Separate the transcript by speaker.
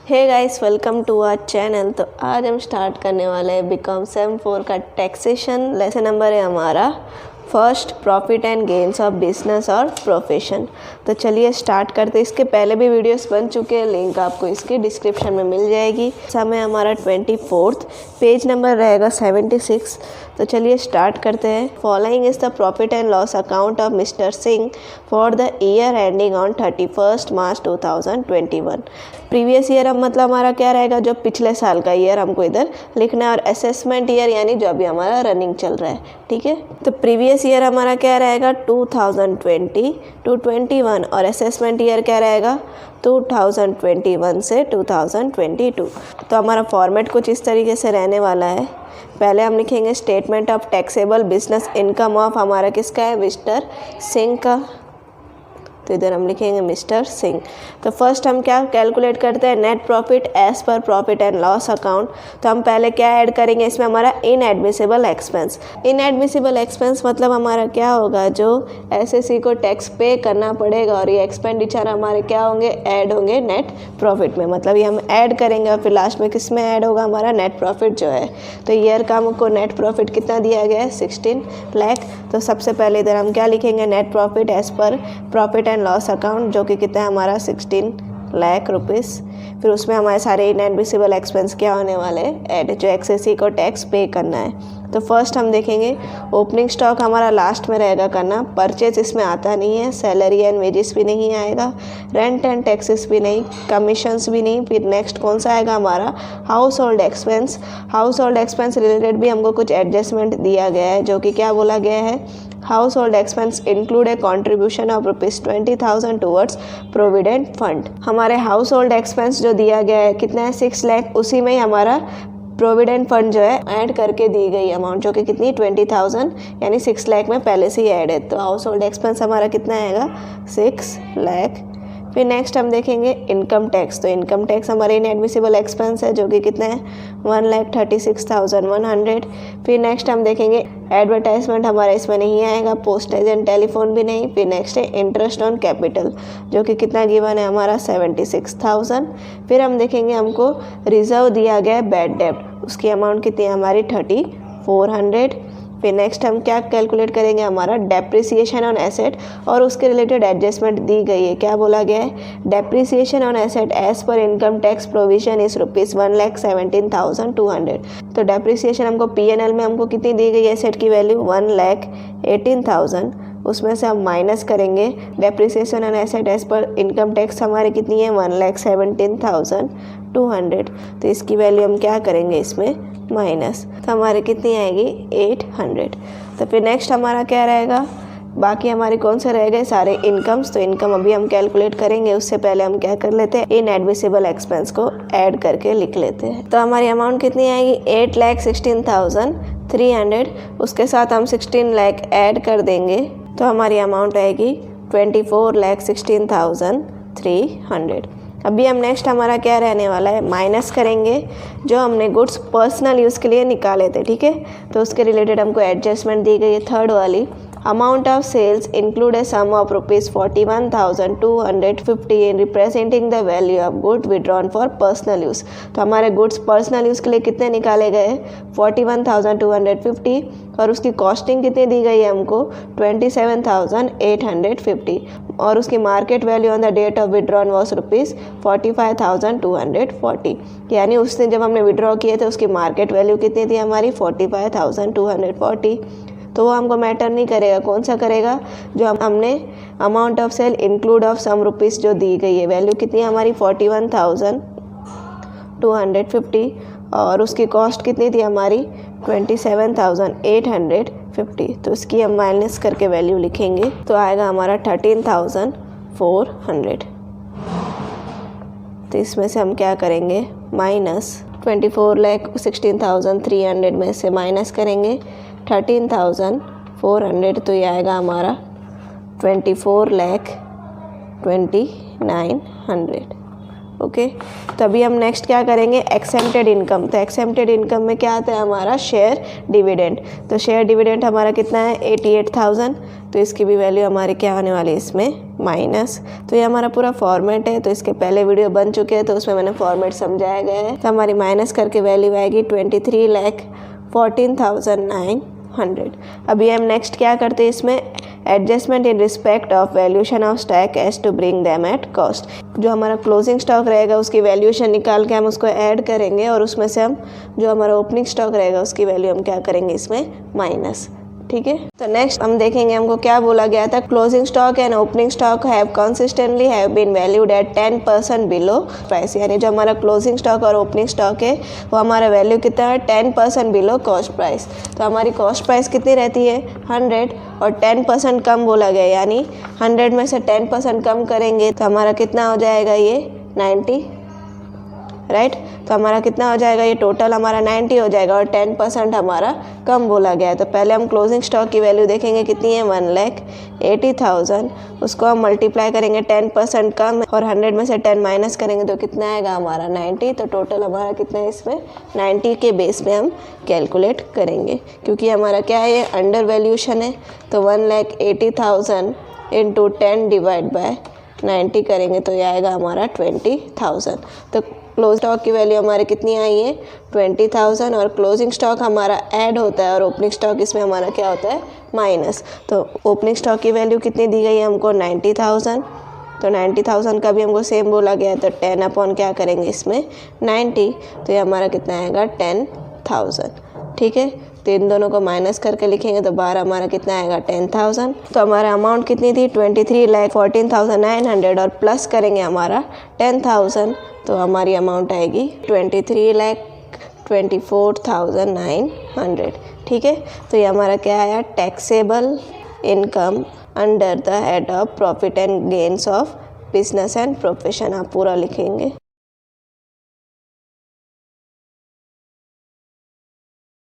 Speaker 1: Hey guys, welcome to our channel. तो आज हम स्टार्ट करने वाले हैं बीकॉम सेम 4 का टैक्सेशन। लेसन नंबर है हमारा first, profit and gains of business और प्रोफेशन। तो चलिए स्टार्ट करते। इसके पहले भी वीडियोस बन चुके हैं, लिंक आपको इसकी डिस्क्रिप्शन में मिल जाएगी। समय हमारा 24, पेज नंबर रहेगा 76। तो चलिए स्टार्ट करते हैं। Following is the profit and loss account of mister Singh for the year ending on 31 March 2021। Previous year अब मतलब हमारा क्या रहेगा, जो पिछले साल का ईयर हमको इधर लिखना है, और असेसमेंट ईयर यानी जो अभी हमारा रनिंग चल रहा है। ठीक है, तो प्रीवियस ईयर हमारा क्या रहेगा 2020 to 21, और असेसमेंट ईयर क्या रहेगा 2021 से 2022। तो हमारा फॉर्मेट कुछ इस तरीके से रहने वाला है। पहले हम लिखेंगे statement of taxable business income of, हमारा किसका है, मिस्टर सिंह का। तो इधर हम लिखेंगे मिस्टर सिंह। तो फर्स्ट हम क्या कैलकुलेट करते हैं, net profit as per profit and loss account. तो हम पहले क्या ऐड करेंगे इसमें, हमारा इनएडमिसिबल एक्सपेंस। इनएडमिसिबल एक्सपेंस मतलब हमारा क्या होगा, जो एसएससी को टैक्स पे करना पड़ेगा, और ये एक्सपेंडिचर हमारे क्या होंगे, ऐड होंगे नेट प्रॉफिट में। मतलब ये हम ऐड करेंगे और फिर लास्ट में किस में ऐड होगा, हमारा नेट प्रॉफिट जो है। तो ईयर का हमको नेट प्रॉफिट कितना दिया गया है, 16 लाख। तो सबसे पहले इधर हम क्या लिखेंगे, net profit as per profit and loss account, जो कि कितना है हमारा 16 लाख रुपीस। फिर उसमें हमारे सारे इनएडमिसिबल एक्सपेंस क्या होने वाले हैं, ऐड, जो एक्सेसी को टैक्स पे करना है। तो फर्स्ट हम देखेंगे ओपनिंग स्टॉक हमारा लास्ट में रहेगा करना। परचेज इसमें आता नहीं है, सैलरी एंड वेजेस भी नहीं आएगा, रेंट एंड टैक्सेस भी नहीं, कमीशंस भी नहीं। फिर नेक्स्ट कौन सा आएगा हमारा, house hold expense. House hold expense related भी हमको कुछ एडजस्टमेंट दिया गया है, जो कि क्या बोला गया है, house hold expense include A contribution of ₹20,000 towards provident fund. हमारे हाउस होल्ड एक्सपेंस जो दिया गया है कितना है, 6 लाख, उसी में ही हमारा प्रोविडेंट फंड जो है ऐड करके दी गई अमाउंट, जो कि कितनी 20,000 यानी 6 लाख में पहले से ही ऐड है। तो हाउस होल्ड एक्सपेंस हमारा कितना आएगा, 6 लाख। फिर नेक्स्ट हम देखेंगे इनकम टैक्स। तो इनकम टैक्स हमारे इनएडमिसिबल एक्सपेंस है, जो कि कितना है 1,36,100। फिर नेक्स्ट हम देखेंगे एडवर्टाइजमेंट हमारा इसमें नहीं आएगा, पोस्टेज एंड टेलीफोन भी नहीं। फिर नेक्स्ट है इंटरेस्ट ऑन कैपिटल, जो कि कितना गिवन है हमारा 76,000। फिर हम देखेंगे हमको रिजर्व दिया गया है बैड डेब्ट, उसकी अमाउंट कितनी है हमारी 3,400। फिर नेक्स्ट हम क्या कैलकुलेट करेंगे, हमारा डेप्रिसिएशन ऑन एसेट, और उसके रिलेटेड एडजस्टमेंट दी गई है। क्या बोला गया है, depreciation on asset as per income tax provision is ₹1,17,200। तो डेप्रिसिएशन हमको पीएनएल में हमको कितनी दी गई है, एसेट की वैल्यू 1,18,000। उसमें से हम माइनस करेंगे depreciation on asset as per income tax हमारी कितनी है 1,17,200। तो इसकी वैल्यू हम क्या करेंगे इसमें माइनस, तो हमारी कितनी आएगी 800। तो फिर नेक्स्ट हमारा क्या रहेगा, बाकी हमारे कौन से रह गए सारे इनकम्स। तो इनकम अभी हम कैलकुलेट करेंगे, उससे पहले हम क्या कर लेते हैं, इनएडमिसिबल एक्सपेंस को ऐड करके लिख लेते हैं। तो हमारी अमाउंट कितनी आएगी 8,16,300। उसके साथ हम 16 लाख ऐड कर देंगे, तो हमारी अमाउंट आएगी 24,16,300। अभी हम नेक्स्ट हमारा क्या रहने वाला है, माइनस करेंगे जो हमने गुड्स पर्सनल यूज़ के लिए निकाले थे। ठीक है, तो उसके रिलेटेड हमको एडजस्टमेंट दी गई है थर्ड वाली। Amount of sales include a sum of ₹41,250 in representing the value of good withdrawn for personal use. तो हमारे गुड्स पर्सनल यूज़ के लिए कितने निकाले गए 41,250, और उसकी कॉस्टिंग कितनी दी गई है हमको 27,850, और उसकी market value on the date of withdrawn was ₹45,240। यानी उस दिन जब हमने विड्रॉ किए थे उसकी मार्केट वैल्यू कितनी थी हमारी 45,240। तो वो हमको मैटर नहीं करेगा, कौन सा करेगा, जो हमने amount of sale include of sum rupees जो दी गई है, वैल्यू कितनी है हमारी 41,250, और उसकी कॉस्ट कितनी थी हमारी 27,850। तो इसकी हम माइनस करके वैल्यू लिखेंगे, तो आएगा हमारा 13,400। तो इसमें से हम क्या करेंगे, माइनस 24,16,300 में से माइनस करेंगे 13,400, तो ये आएगा हमारा 24,29,000। ओके, तो अभी हम नेक्स्ट क्या करेंगे, एक्सेम्प्टेड इनकम। तो एक्सेम्प्टेड इनकम में क्या आता है हमारा शेयर डिविडेंड। तो शेयर डिविडेंड हमारा कितना है 88,000। तो इसकी भी वैल्यू हमारी क्या होने वाली है इसमें माइनस, तो ये हमारा पूरा फॉर्मेट है, तो इसके पहले वीडियो बन चुके हैं तो उसमें मैंने फॉर्मेट समझाया गया है। तो हमारी माइनस करके वैल्यू आएगी 23,14,900। अभी हम नेक्स्ट क्या करते हैं, इसमें adjustment in respect of valuation of stock as to bring them at cost. जो हमारा क्लोजिंग स्टॉक रहेगा उसकी वैल्यूशन निकाल के हम उसको ऐड करेंगे और उसमें से हम जो हमारा ओपनिंग स्टॉक रहेगा उसकी वैल्यू हम क्या करेंगे इसमें माइनस। ठीक है, तो नेक्स्ट हम देखेंगे हमको क्या बोला गया था। Closing stock and opening stock have consistently have been valued at 10% below price, यानी जो हमारा क्लोजिंग स्टॉक और ओपनिंग स्टॉक है वो हमारा वैल्यू कितना है 10% बिलो कॉस्ट प्राइस। तो हमारी कॉस्ट प्राइस कितनी रहती है 100 और 10% कम बोला गया, यानी 100 में से 10% कम करेंगे तो हमारा कितना हो जाएगा ये 90, राइट। तो हमारा कितना हो जाएगा, ये टोटल हमारा 90 हो जाएगा और 10% हमारा कम बोला गया है। तो पहले हम क्लोजिंग स्टॉक की वैल्यू देखेंगे कितनी है 1,80,000, उसको हम मल्टीप्लाई करेंगे 10% कम और 100 में से 10 माइनस करेंगे तो कितना आएगा हमारा 90। तो टोटल हमारा कितना है इसमें 90 के बेस पे हम कैलकुलेट करेंगे, क्योंकि हमारा क्या है ये अंडर वैल्यूशन है। तो 1,80,000 इंटू 10 डिवाइड बाय 90 करेंगे तो ये आएगा हमारा 20,000। तो क्लोज स्टॉक की वैल्यू हमारी कितनी आई है 20,000 और क्लोजिंग स्टॉक हमारा ऐड होता है और ओपनिंग स्टॉक इसमें हमारा क्या होता है माइनस। तो ओपनिंग स्टॉक की वैल्यू कितनी दी गई है हमको 90,000, तो 90,000 का भी हमको सेम बोला गया है तो 10 अपॉन क्या करेंगे इसमें 90, तो ये हमारा कितना आएगा 10,000। ठीक है, तो इन दोनों को माइनस करके लिखेंगे तो बाहर हमारा कितना आएगा 10,000। तो हमारा अमाउंट कितनी थी 23,14,900 और प्लस करेंगे हमारा 10,000 तो हमारी अमाउंट आएगी 23,24,900। ठीक है, तो ये हमारा क्या आया taxable income under the head of profit and gains of business and profession. आप पूरा लिखेंगे।